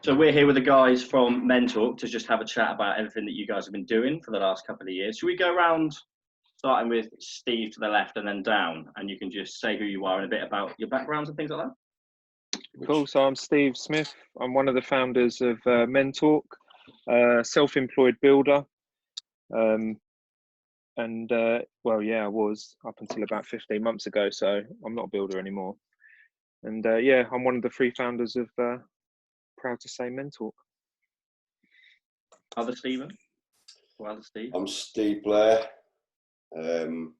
So we're here with the guys from MENTalk to just have a chat about everything that you guys have been doing for the last couple of years. Should we go around, starting with Steve to the left and then down, and you can just say who you are and a bit about your backgrounds and things like that? Cool. So I'm Steve Smith. I'm one of the founders of MENTalk, self-employed builder. I was up until about 15 months ago, so I'm not a builder anymore. And I'm one of the three founders of proud to say MENTalk. Other Stephen? Or other Steve? I'm Steve Blair. One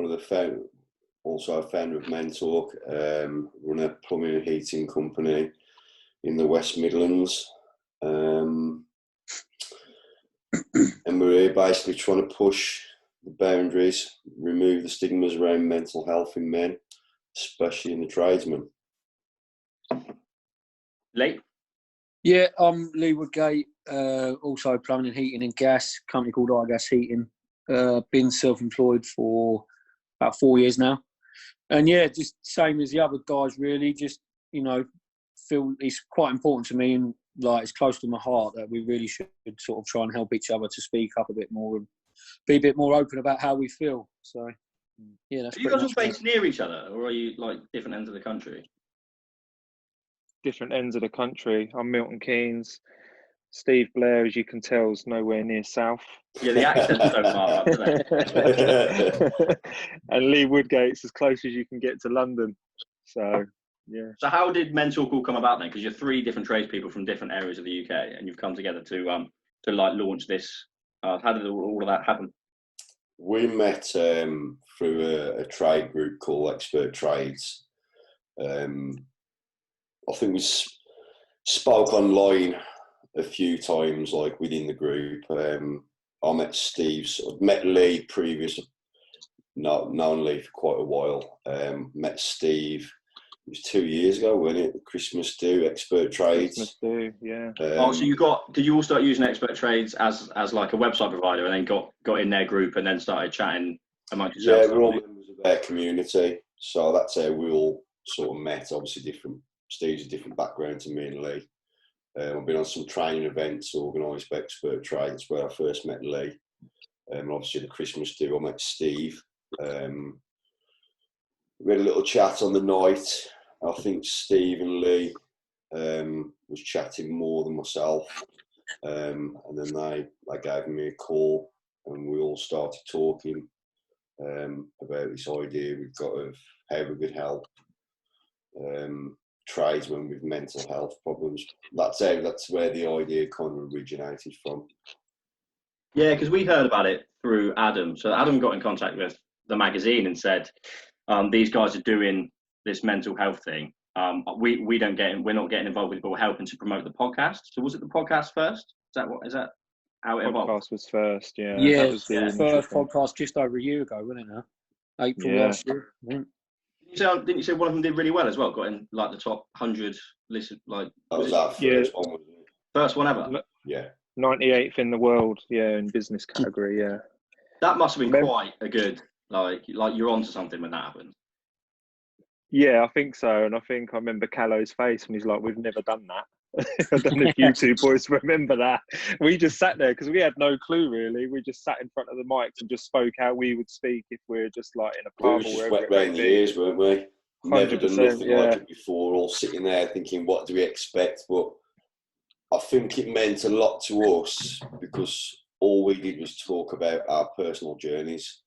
of the also a founder of MENTalk. Run a plumbing and heating company in the West Midlands. And we're here basically trying to push the boundaries, remove the stigmas around mental health in men, especially in the tradesmen. Lee? Yeah, I'm Lee Woodgate, also plumbing and heating and gas, company called iGas Heating. Been self-employed for about 4 years now. And yeah, just same as the other guys really, just, feel it's quite important to me and like it's close to my heart that we really should sort of try and help each other to speak up a bit more and be a bit more open about how we feel. So yeah, that's Are you guys all based near each other, or are you like different ends of the country? Different ends of the country. I'm Milton Keynes. Steve Blair, as you can tell, is nowhere near south. Yeah, the accents don't mark up, do they? And Lee Woodgate's as close as you can get to London. So, yeah. So how did MENTalk all come about then? Because you're three different tradespeople from different areas of the UK, and you've come together to launch this. How did all of that happen? We met through a trade group called Expert Trades. I think we spoke online a few times, like within the group. I met met Lee previously, known Lee for quite a while. Met Steve, it was 2 years ago, wasn't it? Christmas do, Expert Trades. Christmas do, yeah. So did you all start using Expert Trades as like a website provider, and then got in their group and then started chatting amongst yourselves? Yeah, we're all members of their community, so that's how we all sort of met. Obviously, Steve's a different background to me and Lee. I've been on some training events organised by Expert Trades where I first met Lee. Obviously, the Christmas do, I met Steve. We had a little chat on the night. I think Steve and Lee was chatting more than myself. And then they gave me a call and we all started talking about this idea we've got of how we could help tradesmen with mental health problems. That's where the idea kind of originated from. Yeah, because we heard about it through Adam. So Adam got in contact with the magazine and said, these guys are doing this mental health thing. We're not getting involved with it, but we're helping to promote the podcast. So was it the podcast first? Is that how it evolved? Podcast was first, yeah. Yeah, that was the first podcast just over a year ago, wasn't it now? April last year. Didn't you say one of them did really well as well? Got in like the top 100 listen. Like that was our first one, wasn't it? First one ever. Yeah. 98th in the world, in business category, yeah. That must have been quite a good, like you're onto something when that happened. Yeah, I think so. And I remember Callow's face when he's like, we've never done that. I don't know if you two boys remember that. We just sat there because we had no clue really. We just sat in front of the mics and just spoke how we would speak if we're just like in a pub. We were just wet round the ears, weren't we? Never done nothing like it before, all sitting there thinking, what do we expect? But I think it meant a lot to us because all we did was talk about our personal journeys.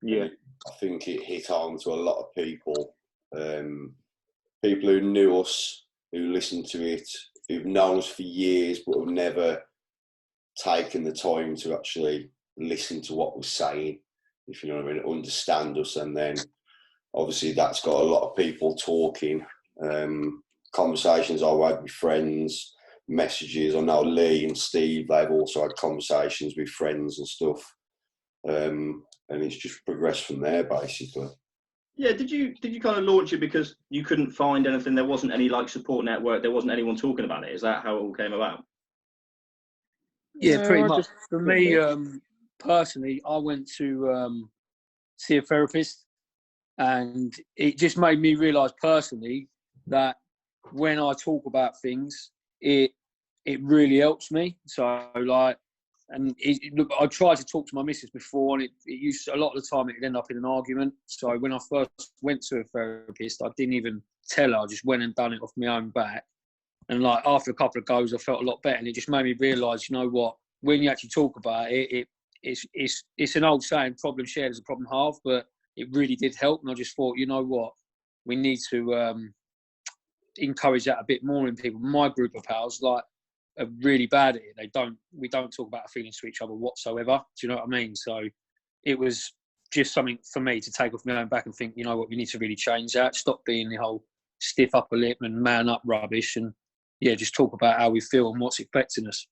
Yeah. I think it hit home to a lot of people. People who knew us, who listened to it, who've known us for years, but have never taken the time to actually listen to what we're saying, if you know what I mean, understand us. And then obviously that's got a lot of people talking, conversations I've had with friends, messages. I know Lee and Steve, they've also had conversations with friends and stuff. And it's just progressed from there, basically. Yeah, did you kind of launch it because you couldn't find anything? There wasn't any like support network. There wasn't anyone talking about it. Is that how it all came about? Yeah, pretty much. For me, personally, I went to see a therapist, and it just made me realise personally that when I talk about things, it really helps me. So like, and look, I tried to talk to my missus before, and it used a lot of the time it'd end up in an argument. So when I first went to a therapist, I didn't even tell her. I just went and done it off my own back. And like after a couple of goes, I felt a lot better, and it just made me realise, you know what? When you actually talk about it, it's an old saying, problem shared is a problem halved, but it really did help. And I just thought, you know what? We need to encourage that a bit more in people. My group of pals, like, are really bad at it. We don't talk about our feelings to each other whatsoever. Do you know what I mean? So it was just something for me to take off my own back and think, you know what, we need to really change that. Stop being the whole stiff upper lip and man up rubbish, and yeah, just talk about how we feel and what's affecting us.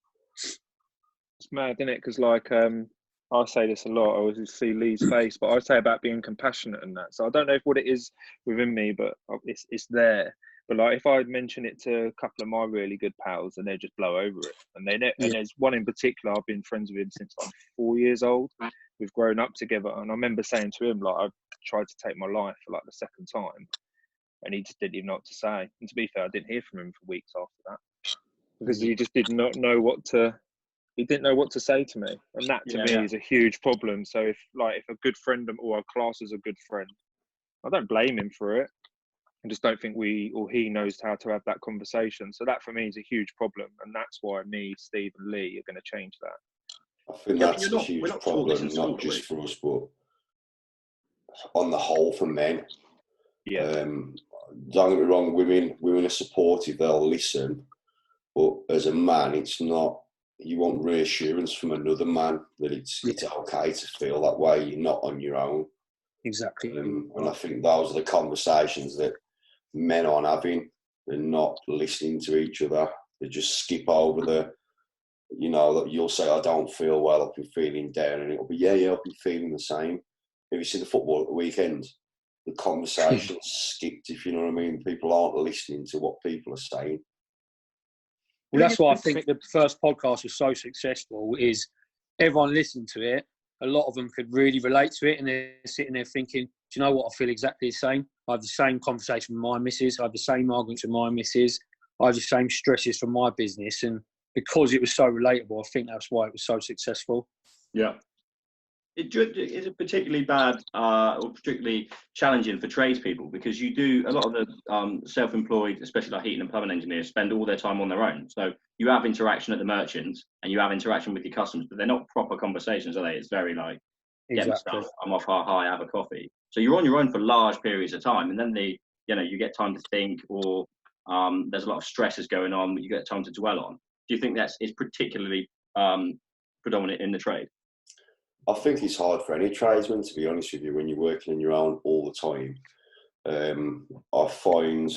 It's mad, isn't it? Because like I say this a lot. I always see Lee's face, but I say about being compassionate and that. So I don't know what it is within me, but it's there. But like, if I mention it to a couple of my really good pals, and they just blow over it, and and there's one in particular I've been friends with him since I'm 4 years old. We've grown up together, and I remember saying to him, like, I've tried to take my life for like the second time, and he just didn't even know what to say. And to be fair, I didn't hear from him for weeks after that, because he just did not know what to. He didn't know what to say to me, and that to me is a huge problem. So if a good friend or a class is a good friend, I don't blame him for it. I just don't think he knows how to have that conversation. So that for me is a huge problem, and that's why me, Steve, and Lee are going to change that. I think that's a huge problem, not just for us, but on the whole for men. Yeah. Don't get me wrong, women are supportive, they'll listen, but as a man, it's not. You want reassurance from another man that it's okay to feel that way. You're not on your own. Exactly. And I think those are the conversations that men aren't having. They're not listening to each other. They just skip over that you'll say, I don't feel well, I've been feeling down, and it'll be, yeah, I've been feeling the same. Have you seen the football at the weekend? The conversation's skipped, if you know what I mean. People aren't listening to what people are saying. Well, that's why I think the first podcast was so successful, is everyone listened to it. A lot of them could really relate to it, and they're sitting there thinking, do you know what? I feel exactly the same. I have the same conversation with my missus. I have the same arguments with my missus. I have the same stresses from my business. And because it was so relatable, I think that's why it was so successful. Yeah. Is it particularly bad or particularly challenging for tradespeople? Because you do, a lot of the self-employed, especially like heating and plumbing engineers, spend all their time on their own. So you have interaction at the merchants and you have interaction with your customers, but they're not proper conversations, are they? It's very like, get me stuff, I'm off, hi, have a coffee. So you're on your own for large periods of time, and then you get time to think, or there's a lot of stresses going on that you get time to dwell on. Do you think it's particularly predominant in the trade? I think it's hard for any tradesman, to be honest with you, when you're working on your own all the time. I find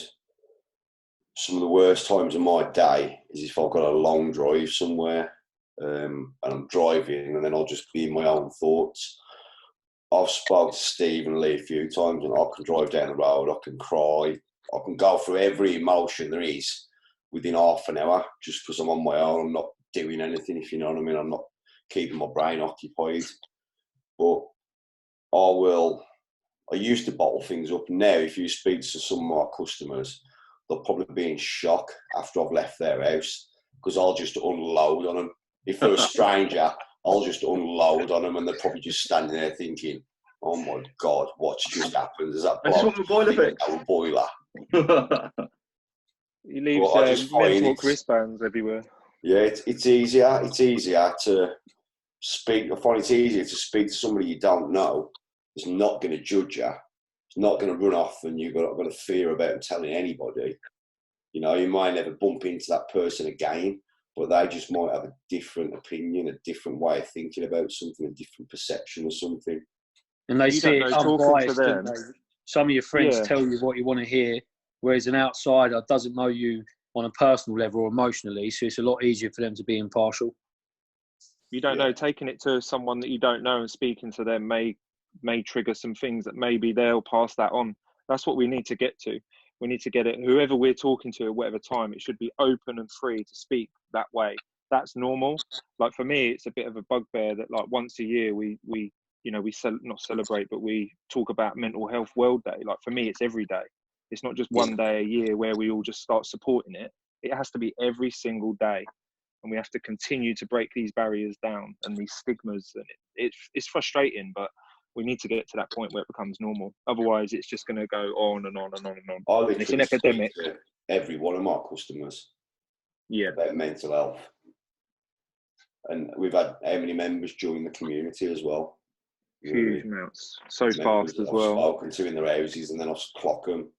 some of the worst times of my day is if I've got a long drive somewhere and I'm driving, and then I'll just be in my own thoughts. I've spoken to Steve and Lee a few times, and I can drive down the road, I can cry, I can go through every emotion there is within half an hour just because I'm on my own. I'm not doing anything, if you know what I mean. I'm not keeping my brain occupied. But I used to bottle things up. Now, if you speak to some of my customers, they'll probably be in shock after I've left their house, because I'll just unload on them. If they're a stranger, I'll just unload on them, and they're probably just standing there thinking, oh my God, what's just happened? Is that boiler? He leaves MENTalk wristbands everywhere. Yeah, it's easier. It's easier to speak. I find it's easier to speak to somebody you don't know. It's not going to judge you. It's not going to run off, and you've got a fear about telling anybody. You know, you might never bump into that person again, but they just might have a different opinion, a different way of thinking about something, a different perception of something. And they see it unbiased, don't they? Some of your friends tell you what you want to hear, whereas an outsider doesn't know you on a personal level or emotionally, so it's a lot easier for them to be impartial. You don't know, taking it to someone that you don't know and speaking to them may trigger some things that maybe they'll pass that on. That's what we need to get to. We need to get it, whoever we're talking to at whatever time, it should be open and free to speak that way. That's normal. Like for me, it's a bit of a bugbear that like once a year we not celebrate, but we talk about Mental Health World Day. Like for me, it's every day. It's not just one day a year where we all just start supporting it. It has to be every single day. And we have to continue to break these barriers down and these stigmas. And it's frustrating, but we need to get to that point where it becomes normal. Otherwise, it's just going to go on and on and on and on. And it's an epidemic. Every one of my customers, about mental health. And we've had how many members join the community as well? Huge amounts. So fast as well. I've spoken to in their houses, and then I'll clock them,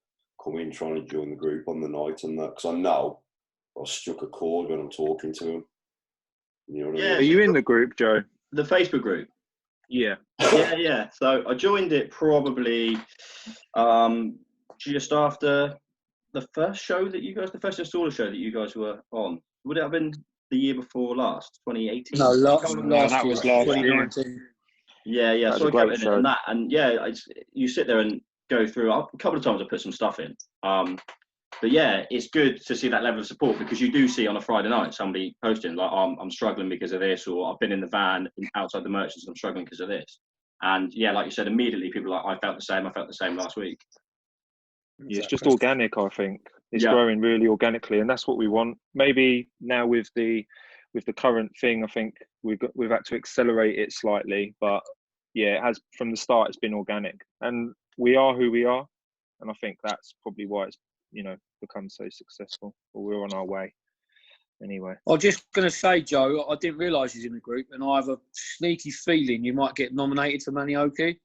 come in trying to join the group on the night, and that, because I know I've struck a chord when I'm talking to them. You know what I mean? Are you in the group, Joe? The Facebook group? Yeah. Yeah. So I joined it probably just after the first installer show that you guys were on. Would it have been the year before last, 2018? No, last that was last 2019. Yeah. So I got in on that, and you sit there and go through. A couple of times I put some stuff in. But yeah, it's good to see that level of support, because you do see on a Friday night somebody posting like, I'm struggling because of this, or I've been in the van outside the merchants and I'm struggling because of this. And yeah, like you said, immediately people are like, I felt the same last week. Yeah, it's just organic, I think. It's growing really organically, and that's what we want. Maybe now with the current thing, I think we've had to accelerate it slightly, but yeah, it has from the start. It's been organic, and we are who we are, and I think that's probably why it's become so successful. Or we're on our way. Anyway, I was just going to say, Joe, I didn't realise he's in the group, and I have a sneaky feeling you might get nominated for Manioki.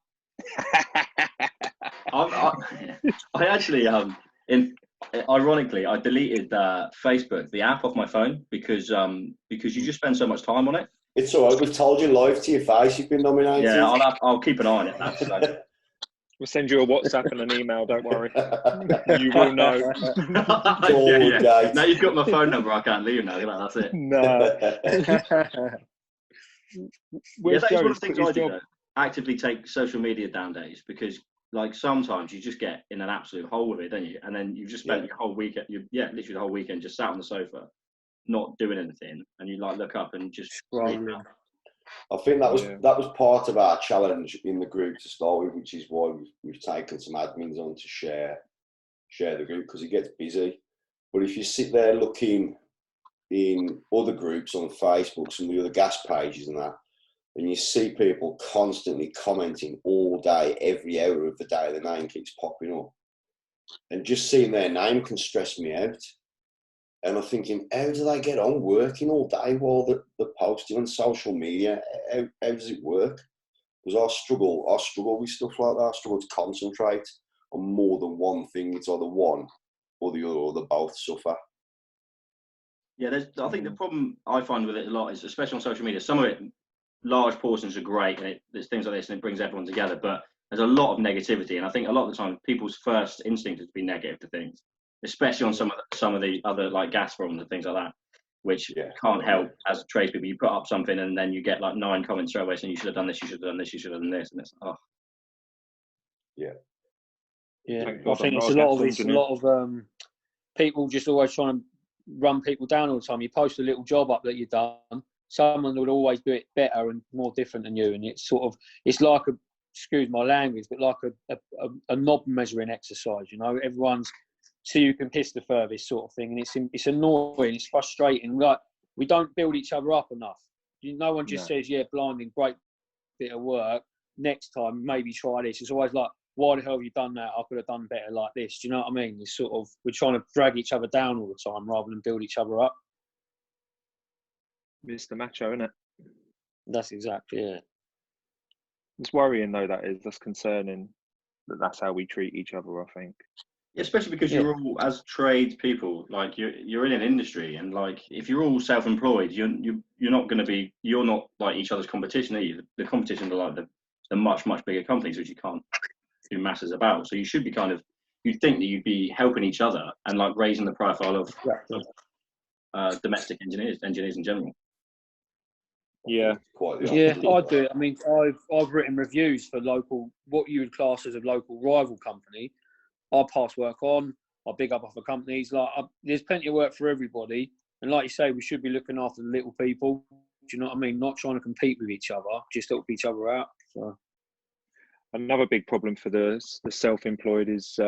I actually, ironically, I deleted Facebook, the app, off my phone because you just spend so much time on it. It's all right. We've told you live to your face you've been nominated. Yeah, I'll keep an eye on it. We'll send you a WhatsApp and an email. Don't worry, you will know. Yeah. Now you've got my phone number. I can't leave now. That's it. No. That's one of the things I do. Though, actively take social media down days, because like sometimes you just get in an absolute hole with it, don't you? And then you've just spent your whole weekend. Literally the whole weekend just sat on the sofa, not doing anything, and you like look up and just scrolling. I think that was part of our challenge in the group to start with, which is why we've taken some admins on to share the group, because it gets busy. But if you sit there looking in other groups on Facebook, some of the other gas pages and that, and you see people constantly commenting all day, every hour of the day, the name keeps popping up, and just seeing their name can stress me out. And I'm thinking, how do they get on working all day while they're posting on social media? How does it work? Because I struggle with stuff like that. I struggle to concentrate on more than one thing. It's either one or the other, or they both suffer. Yeah, I think the problem I find with it a lot is, especially on social media, some of it, large portions are great, and there's things like this, and it brings everyone together. But there's a lot of negativity, and I think a lot of the time people's first instinct is to be negative to things, especially on some of the other like gas forums and things like that, which can't help as tradespeople. You put up something and then you get like 9 comments straight away saying you should have done this, you should have done this, you should have done this, and it's Yeah, I think it's a lot of people just always trying to run people down all the time. You post a little job up that you've done, someone would always do it better and more different than you, and it's like excuse my language, but like a knob measuring exercise. Everyone's so you can piss the furthest sort of thing, and it's annoying, it's frustrating. Like, we don't build each other up enough. No one just says, blinding, great bit of work, next time maybe try this. It's always like, why the hell have you done that? I could have done better like this. Do you know what I mean? It's we're trying to drag each other down all the time rather than build each other up. Mr. Macho, isn't it? That's exactly it. It's worrying though. That's concerning. That's how we treat each other, I think. Especially because you're all, as trades people, like you're in an industry, and like if you're all self-employed, you're not like each other's competition, are you? The competition are like the much bigger companies, which you can't do masses about. So you should be you'd think that you'd be helping each other and like raising the profile of domestic engineers in general. Yeah, I do. I mean, I've written reviews for what you would class as a local rival company. I pass work on. I big up other companies. There's plenty of work for everybody, and like you say, we should be looking after the little people. Do you know what I mean? Not trying to compete with each other, just help each other out. So, another big problem for the self-employed is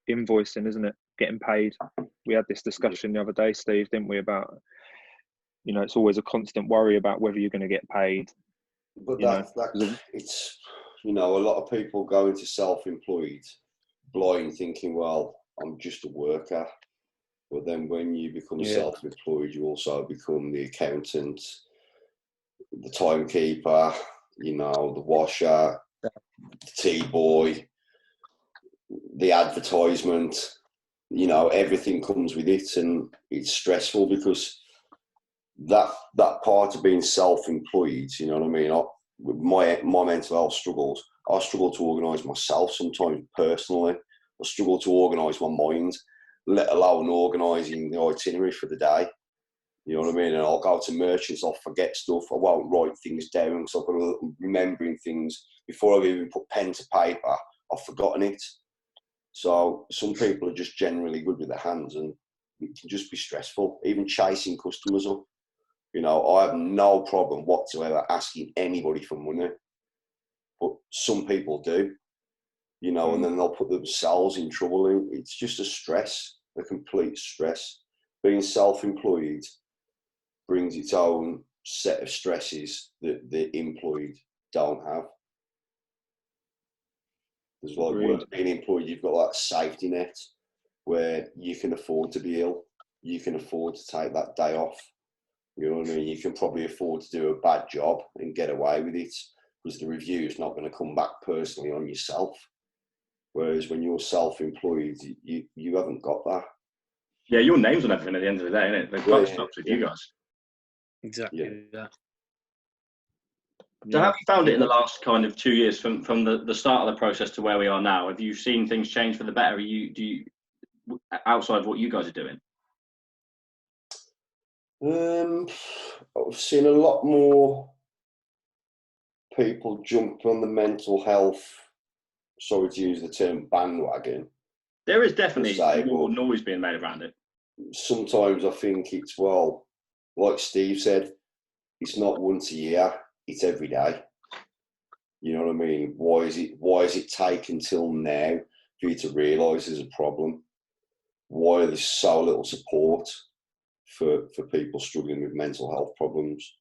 invoicing, isn't it? Getting paid. We had this discussion the other day, Steve, didn't we, about, you know, it's always a constant worry about whether you're going to get paid. But it's, you know, a lot of people go into self-employed blind, thinking, well, I'm just a worker. But then when you become self-employed, you also become the accountant, the timekeeper, you know, the washer, the tea boy, the advertisement, you know, everything comes with it, and it's stressful because that part of being self-employed, you know what I mean? With my mental health struggles, I struggle to organise myself sometimes personally. I struggle to organise my mind, let alone organising the itinerary for the day. You know what I mean? And I'll go to merchants, I'll forget stuff, I won't write things down because I've got to remembering things before I've even put pen to paper. I've forgotten it. So some people are just generally good with their hands, and it can just be stressful, even chasing customers up. You know, I have no problem whatsoever asking anybody for money, but some people do, you know, and then they'll put themselves in trouble. It's just a stress, a complete stress. Being self-employed brings its own set of stresses that the employed don't have. There's like being employed, you've got that safety net where you can afford to be ill, you can afford to take that day off. You know what I mean? You can probably afford to do a bad job and get away with it because the review is not going to come back personally on yourself. Whereas when you're self-employed, you haven't got that. Yeah, your name's on everything at the end of the day, isn't it? The buck stops with you guys. Exactly that. So how have you found it in the last kind of 2 years from the start of the process to where we are now? Have you seen things change for the better? Do you outside of what you guys are doing? I've seen a lot more people jump on the mental health, sorry to use the term, bandwagon. There is definitely more noise being made around it. Sometimes I think it's, well, like Steve said, it's not once a year, it's every day. You know what I mean? Why is it taken till now for you to realise there's a problem? Why are there so little support for people struggling with mental health problems?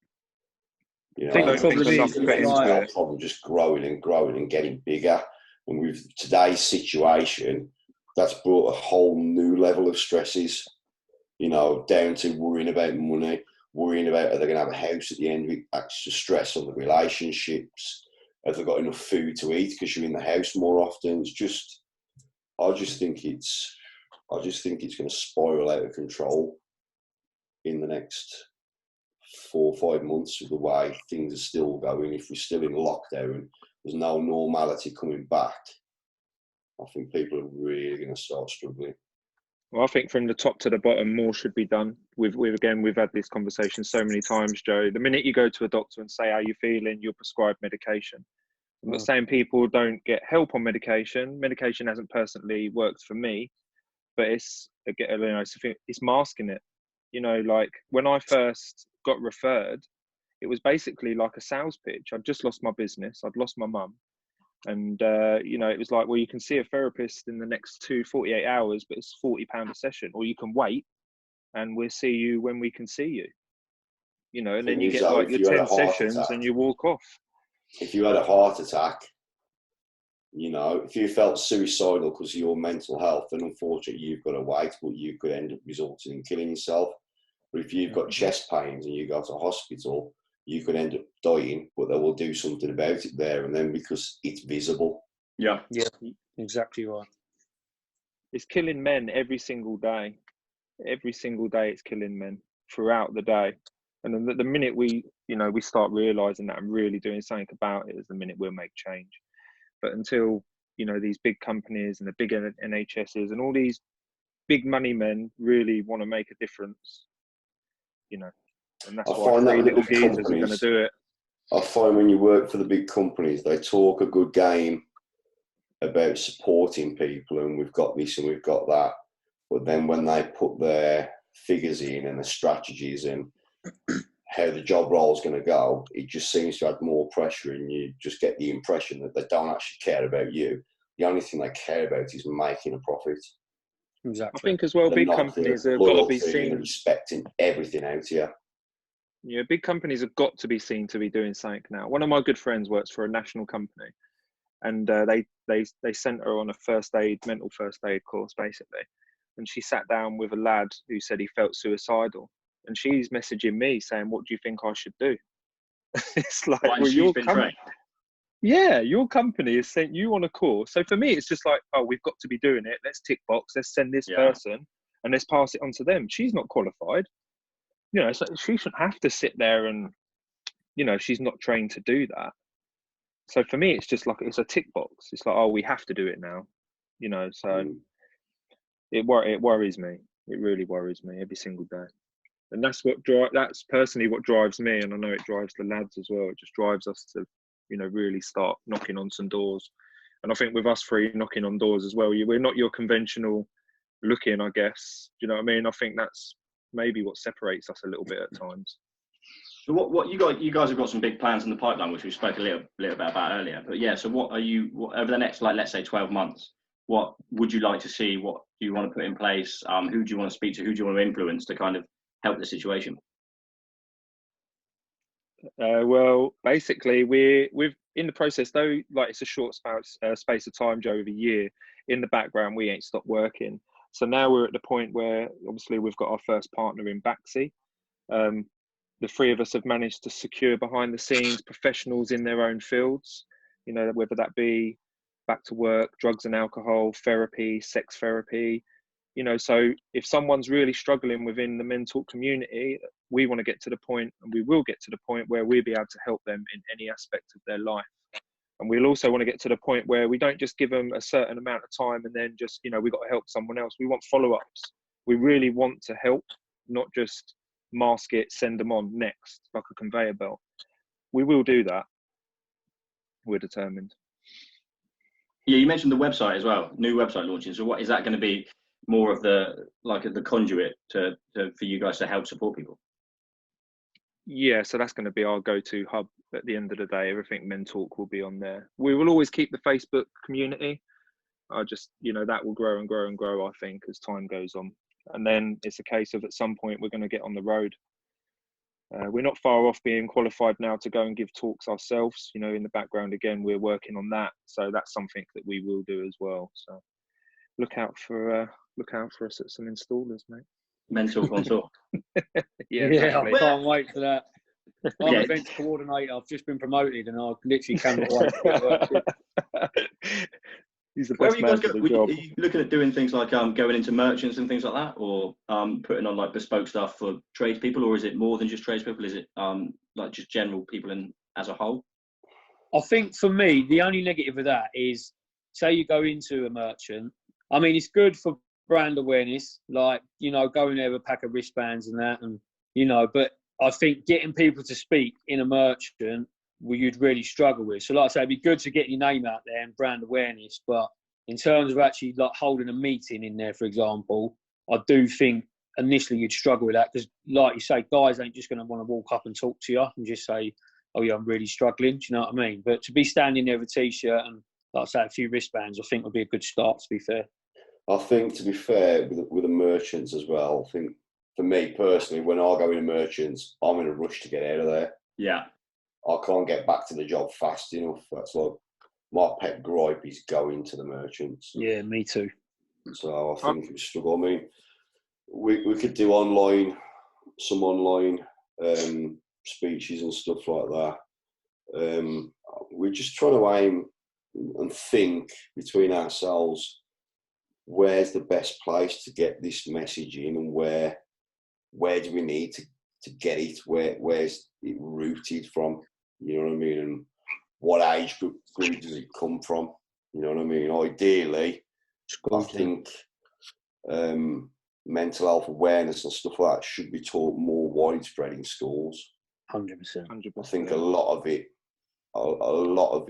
You know, I think the problem just growing and growing and getting bigger. And with today's situation, that's brought a whole new level of stresses, you know, down to worrying about money, worrying about are they going to have a house at the end of it, extra stress on the relationships, have they got enough food to eat because you're in the house more often. It's just, I just think it's going to spiral out of control in the next 4 or 5 months with the way things are still going. If we're still in lockdown, there's no normality coming back. I think people are really going to start struggling. Well, I think from the top to the bottom, more should be done. We've had this conversation so many times, Joe. The minute you go to a doctor and say how you're feeling, you're prescribed medication. I'm not saying people don't get help on medication. Medication hasn't personally worked for me, but it's masking it. You know, like when I first got referred, it was basically like a sales pitch. I'd just lost my business. I'd lost my mum. And, you know, it was like, well, you can see a therapist in the next 48 hours, but it's £40 a session, or you can wait and we'll see you when we can see you. You know, and then you get like your 10 sessions and you walk off. If you had a heart attack, you know, if you felt suicidal because of your mental health, then unfortunately you've got to wait, but you could end up resulting in killing yourself. But if you've got chest pains and you go to a hospital, you could end up dying, but they will do something about it there and then because it's visible. Yeah, exactly right. It's killing men every single day. Every single day it's killing men throughout the day. And then the minute we start realising that and really doing something about it is the minute we'll make change. But until, you know, these big companies and the big NHSs and all these big money men really want to make a difference, you know, and that's why three little geezers are going to do it. I find when you work for the big companies, they talk a good game about supporting people and we've got this and we've got that. But then when they put their figures in and the strategies and how the job role is going to go, it just seems to add more pressure and you just get the impression that they don't actually care about you. the only thing they care about is making a profit. Exactly. I think as well, They're big not companies the have got to be loyalty and seen. respecting everything out here. Yeah, big companies have got to be seen to be doing something now. One of my good friends works for a national company, and they sent her on a mental first aid course basically, and she sat down with a lad who said he felt suicidal, and she's messaging me saying, "What do you think I should do?" It's like, Well, well, she's been trained. yeah, your company has sent you on a course. So for me, it's just like, oh, we've got to be doing it. Let's tick box. Let's send this person and let's pass it on to them. She's not qualified. You know, so she shouldn't have to sit there and, you know, she's not trained to do that. So for me, it's just like, it's a tick box. It's like, oh, we have to do it now. You know, so it worries me. It really worries me every single day. And that's personally what drives me. And I know it drives the lads as well. It just drives us to, you know, really start knocking on some doors. And I think with us three knocking on doors as well, we're not your conventional looking, I guess. Do you know what I mean? I think that's maybe what separates us a little bit at times. So what you guys have got some big plans in the pipeline, which we spoke a little bit about earlier. But yeah, so what over the next, like, let's say 12 months, what would you like to see? What do you want to put in place? Who do you want to speak to? Who do you want to influence to kind of help the situation? Well, basically, we're in the process, though, like it's a short space of time, Joe, of a year. In the background, we ain't stopped working. So now we're at the point where, obviously, we've got our first partner in Baxi. The three of us have managed to secure behind the scenes professionals in their own fields, you know, whether that be back to work, drugs and alcohol, therapy, sex therapy. You know, so if someone's really struggling within the mental community, we want to get to the point, and we will get to the point where we'll be able to help them in any aspect of their life. And we'll also want to get to the point where we don't just give them a certain amount of time and then just, you know, we've got to help someone else. We want follow-ups. We really want to help, not just mask it, send them on next, like a conveyor belt. We will do that. We're determined. Yeah, you mentioned the website as well, new website launching. So what is that going to be? More of the conduit to for you guys to help support people? Yeah, so that's going to be our go-to hub at the end of the day. Everything MENTalk will be on there. We will always keep the Facebook community. I just, you know, that will grow and grow and grow, I think, as time goes on. And then it's a case of at some point we're going to get on the road. We're not far off being qualified now to go and give talks ourselves. You know, in the background, again, we're working on that. So that's something that we will do as well. So look out for us at some installers, mate. MENTalk on tour. Yeah, exactly. I can't wait for that. I'm Yeah. events coordinator. I've just been promoted, and I literally cannot wait to get work. He's the Where best are you man guys for the job. are you looking at doing things like going into merchants and things like that, or putting on like bespoke stuff for tradespeople, or is it more than just tradespeople? Is it like just general people as a whole? I think for me, the only negative of that is, say you go into a merchant. I mean, it's good for brand awareness, like, you know, going there with a pack of wristbands and that, and, you know, but I think getting people to speak in a merchant, you'd really struggle with. So like I say, it'd be good to get your name out there and brand awareness, but in terms of actually like holding a meeting in there, for example, I do think initially you'd struggle with that, because like you say, guys ain't just going to want to walk up and talk to you and just say, oh yeah, I'm really struggling. Do you know what I mean? But to be standing there with a t-shirt and, like I say, a few wristbands, I think would be a good start, to be fair. I think, to be fair, with the merchants as well, I think for me personally, when I go into merchants, I'm in a rush to get out of there. Yeah. I can't get back to the job fast enough. That's like my pet gripe is going to the merchants. Yeah, me too. So I think we struggle. I mean, we could do some online speeches and stuff like that. We're just trying to aim and think between ourselves, where's the best place to get this message in, and where do we need to get it? Where's it rooted from? You know what I mean? And what age group does it come from? You know what I mean? Ideally, I think mental health awareness and stuff like that should be taught more widespread in schools. 100%. I think a lot of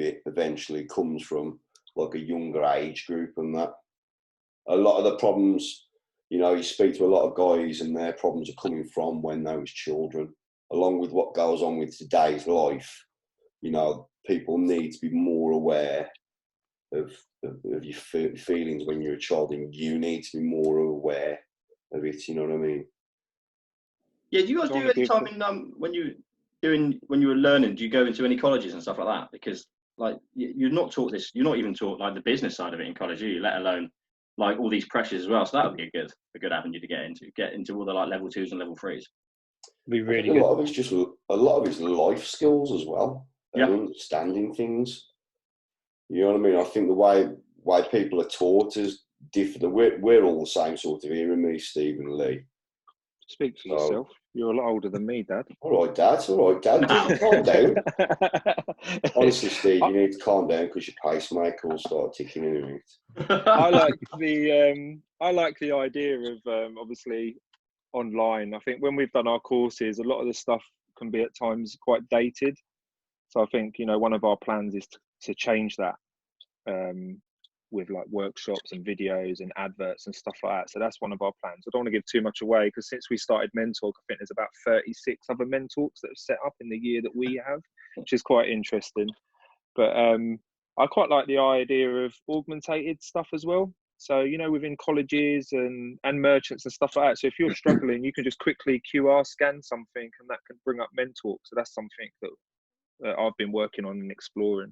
it eventually comes from like a younger age group, and that a lot of the problems, you know, you speak to a lot of guys and their problems are coming from when they was children, along with what goes on with today's life. You know, people need to be more aware of of your feelings when you're a child, and you need to be more aware of it. You know what I mean? Yeah. Do you guys do any time in when you were learning? Do you go into any colleges and stuff like that? Because like you're not taught this. You're not even taught like the business side of it in college, are you? Let alone like all these pressures as well. So that would be a good avenue to get into all the like level 2s and level 3s. Be really a good. lot of it's life skills as well, and understanding things. You know what I mean? I think the way people are taught is different. We're all the same sort of era, me, Steve, and Lee. Speak for yourself. You're a lot older than me, Dad. All right, Dad. Just calm down. Honestly, Steve, you need to calm down because your pacemaker will start ticking in a minute. I like the idea of obviously online. I think when we've done our courses, a lot of the stuff can be at times quite dated. So I think, you know, one of our plans is to change that with like workshops and videos and adverts and stuff like that. So that's one of our plans. I don't want to give too much away because since we started MENTalk, I think there's about 36 other MENTalks that have set up in the year that we have, which is quite interesting. But I quite like the idea of augmented stuff as well. So, you know, within colleges and merchants and stuff like that. So if you're struggling, you can just quickly QR scan something and that can bring up MENTalk. So that's something that I've been working on and exploring.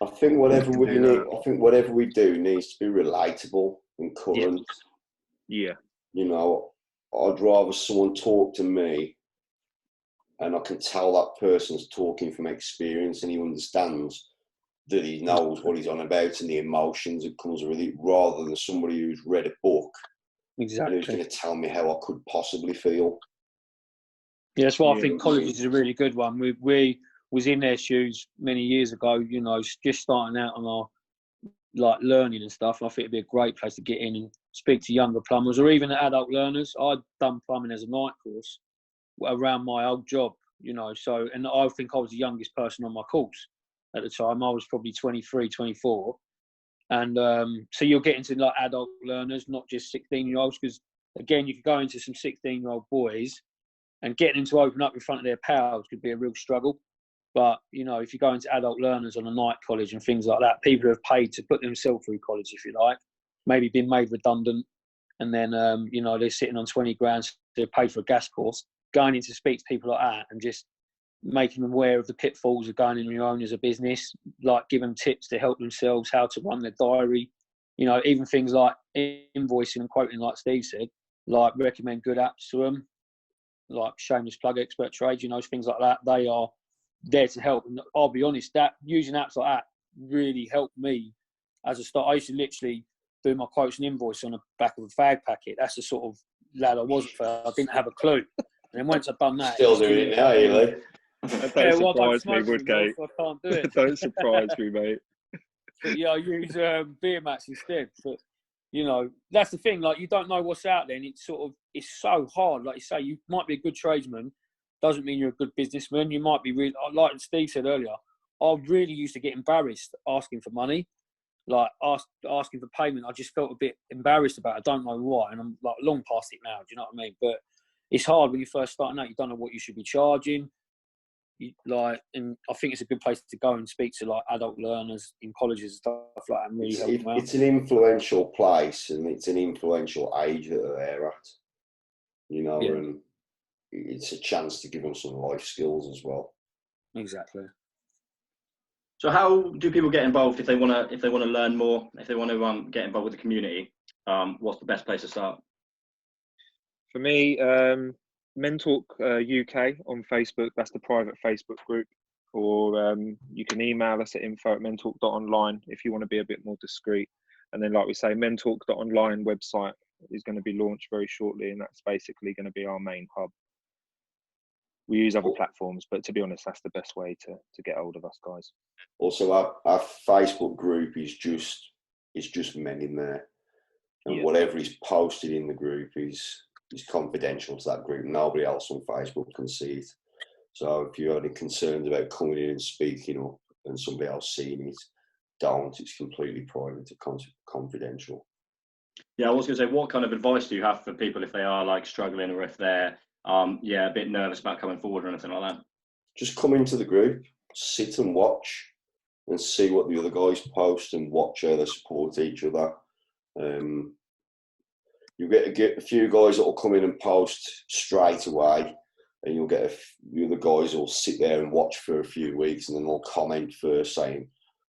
I think whatever we do needs to be relatable and current. Yeah. You know, I'd rather someone talk to me and I can tell that person's talking from experience and he understands that he knows what he's on about and the emotions that comes with it, rather than somebody who's read a book and who's going to tell me how I could possibly feel. Yeah, that's why I think college is a really good one. We was in their shoes many years ago, you know, just starting out on our like learning and stuff. I think it'd be a great place to get in and speak to younger plumbers or even adult learners. I'd done plumbing as a night course around my old job, you know, so, and I think I was the youngest person on my course at the time. I was probably 23, 24. And so you'll get into like adult learners, not just 16-year-olds, because again, you could go into some 16-year-old boys and getting them to open up in front of their pals could be a real struggle. But, you know, if you go into adult learners on a night college and things like that, people who have paid to put themselves through college, if you like, maybe been made redundant, and then, you know, they're sitting on 20 grand to pay for a gas course, going in to speak to people like that and just making them aware of the pitfalls of going in your own as a business, like give them tips to help themselves, how to run their diary, you know, even things like invoicing and quoting, like Steve said, like recommend good apps to them, like shameless plug, expert trade, you know, things like that. They are there to help. And I'll be honest, that using apps like that really helped me as a start. I used to literally do my quotes and invoice on the back of a fag packet. That's the sort of lad I wasn't for. I didn't have a clue. And then once I've done that, still doing it now, Ely. Don't surprise me, Woodgate. So I can't do it. Don't surprise me, mate. But yeah, I use beer mats instead. But you know, that's the thing. Like, you don't know what's out there, and it's so hard. Like you say, you might be a good tradesman, doesn't mean you're a good businessman. You might be really, like Steve said earlier, I really used to get embarrassed asking for money, like asking for payment. I just felt a bit embarrassed about it. I don't know why, and I'm like long past it now. Do you know what I mean? But it's hard when you're first starting out. You don't know what you should be charging. And I think it's a good place to go and speak to like adult learners in colleges and stuff like that, and really help them out. It's an influential place and it's an influential age that they're there at, you know, and it's a chance to give them some life skills as well. Exactly. So how do people get involved if they want to learn more, if they want to get involved with the community? What's the best place to start? For me, MENTalk UK on Facebook. That's the private Facebook group. Or you can email us at info@mentalk.online if you want to be a bit more discreet. And then, like we say, mentalk.online website is going to be launched very shortly, and that's basically going to be our main hub. We use other platforms, but to be honest, that's the best way to get hold of us, guys. Also, our Facebook group is just men in there, and whatever is posted in the group is confidential to that group. Nobody else on Facebook can see it. So if you have any concerns about coming in and speaking up and somebody else seeing it, don't. It's completely private and confidential. Yeah, I was going to say, what kind of advice do you have for people if they are like struggling or if they're a bit nervous about coming forward or anything like that? Just come into the group, sit and watch. and see what the other guys post and watch how they support each other. You'll get a few guys that will come in and post straight away, and you'll get the other guys will sit there and watch for a few weeks, and then they'll comment first saying,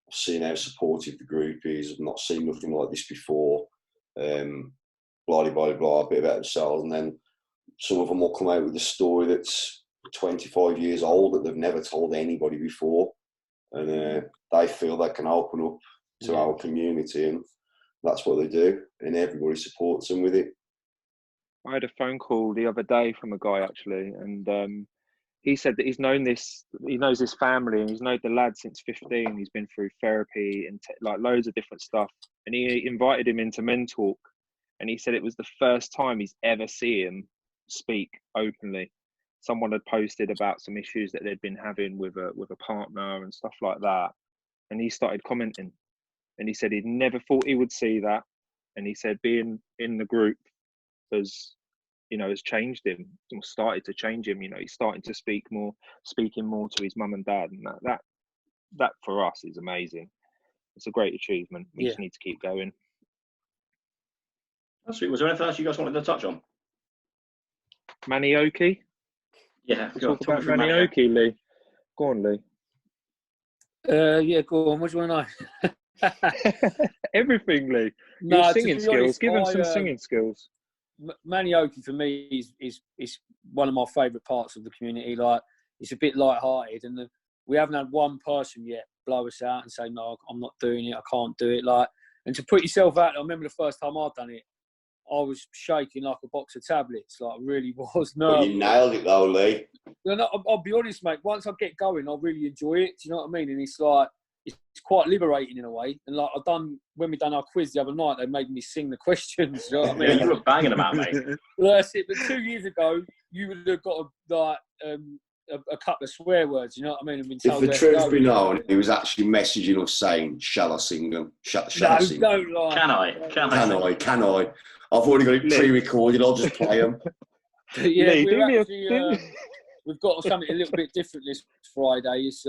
I've seen how supportive the group is, I've not seen nothing like this before, blah, blah, blah, a bit about themselves. And then some of them will come out with a story that's 25 years old that they've never told anybody before. And they feel they can open up to our community, and that's what they do. And everybody supports them with it. I had a phone call the other day from a guy actually, and he said that he knows this family, and he's known the lad since 15. He's been through therapy and like loads of different stuff. And he invited him into MENTalk, and he said it was the first time he's ever seen him speak openly. Someone had posted about some issues that they'd been having with a partner and stuff like that, and he started commenting. And he said he'd never thought he would see that, and he said being in the group has changed him, or started to change him. He's starting to speaking more to his mum and dad, and that for us is amazing. It's a great achievement. We just need to keep going. That's sweet. Was there anything else you guys wanted to touch on? Manioki? Yeah, talk about Manioki, Lee. Go on, Lee. Yeah, go on. What do you want to know? Everything, Lee. No, your singing skills. Honest, Give him some singing skills. Manioki for me is one of my favourite parts of the community. Like, it's a bit light-hearted, and we haven't had one person yet blow us out and say, no, I'm not doing it, I can't do it. Like, and to put yourself out there, I remember the first time I'd done it, I was shaking like a box of tablets. Like, I really was nervous. But you nailed it though, Lee. No, I'll be honest, mate. Once I get going, I really enjoy it. Do you know what I mean? And it's like, it's quite liberating in a way. And like when we done our quiz the other night, they made me sing the questions. You know what I mean? Yeah, you were banging them out, mate. Well, that's it. But 2 years ago, you would have got a couple of swear words. You know what I mean? And been told if the truth be known, he was actually messaging us saying, "Shall I sing them? Shall I sing them? Don't lie. Can I? I've already got it pre-recorded. I'll just play them." Yeah, we've got something a little bit different this Friday. It's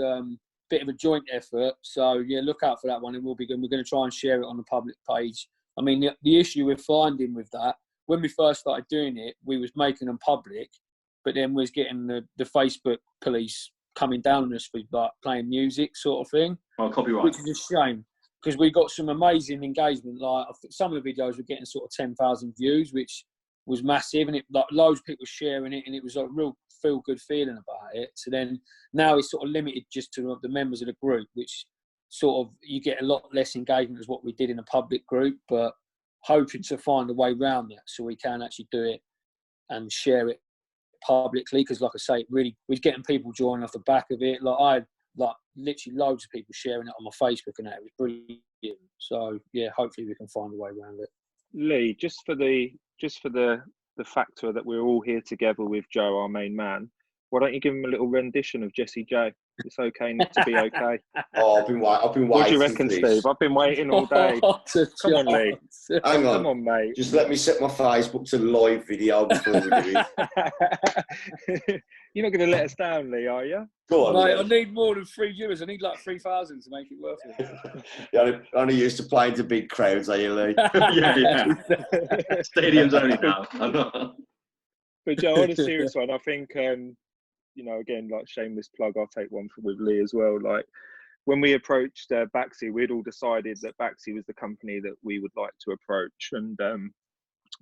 bit of a joint effort, so yeah, look out for that one. It will be good. We're going to try and share it on the public page. I mean, the issue we're finding with that, when we first started doing it, we was making them public, but then we was getting the Facebook police coming down on us for like playing music sort of thing. Oh, copyright. Which is a shame, because we got some amazing engagement. Like, some of the videos were getting sort of 10,000 views, which was massive, and like loads of people sharing it, and it was a real feel-good feeling about it. So then now it's sort of limited just to the members of the group, which sort of you get a lot less engagement as what we did in a public group, but hoping to find a way around that so we can actually do it and share it publicly. Because like I say, really, we're getting people joining off the back of it. Like, I had literally loads of people sharing it on my Facebook, and that was brilliant. So yeah, hopefully we can find a way around it. Lee, just for the factor that we're all here together with Joe, our main man, why don't you give him a little rendition of Jessie J? It's okay not to be okay. Oh, I've been waiting. What do you reckon, Steve? I've been waiting all day. Come on, Lee. Hang on. Come on, mate. Just let me set my Facebook to live video before we do it. You're not going to let us down, Lee, are you? Go on, mate. I need more than 3 viewers. I need like 3,000 to make it worth it. You're only used to playing to big crowds, are you, Lee? yeah. Stadiums only now. But Joe, on a serious one, I think, again, like shameless plug, I'll take one with Lee as well. Like, when we approached Baxi, we'd all decided that Baxi was the company that we would like to approach. And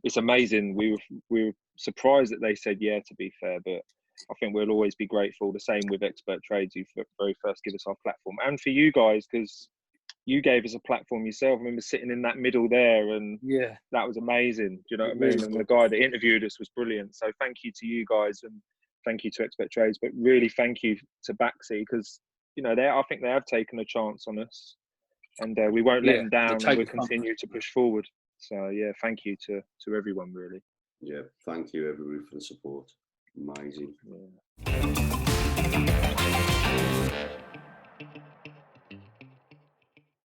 it's amazing. We were surprised that they said yeah, to be fair, but I think we'll always be grateful. The same with Expert Trades, who very first give us our platform. And for you guys, because you gave us a platform yourself. I remember sitting in that middle there, and yeah, that was amazing. Do you know what I mean? And the guy that interviewed us was brilliant. So thank you to you guys, and thank you to Expert Trades, but really thank you to Baxi, because I think they have taken a chance on us, and we won't let them down, and we'll continue to push forward. So yeah, thank you to everyone, really. Yeah, thank you everybody for the support. Amazing. Yeah.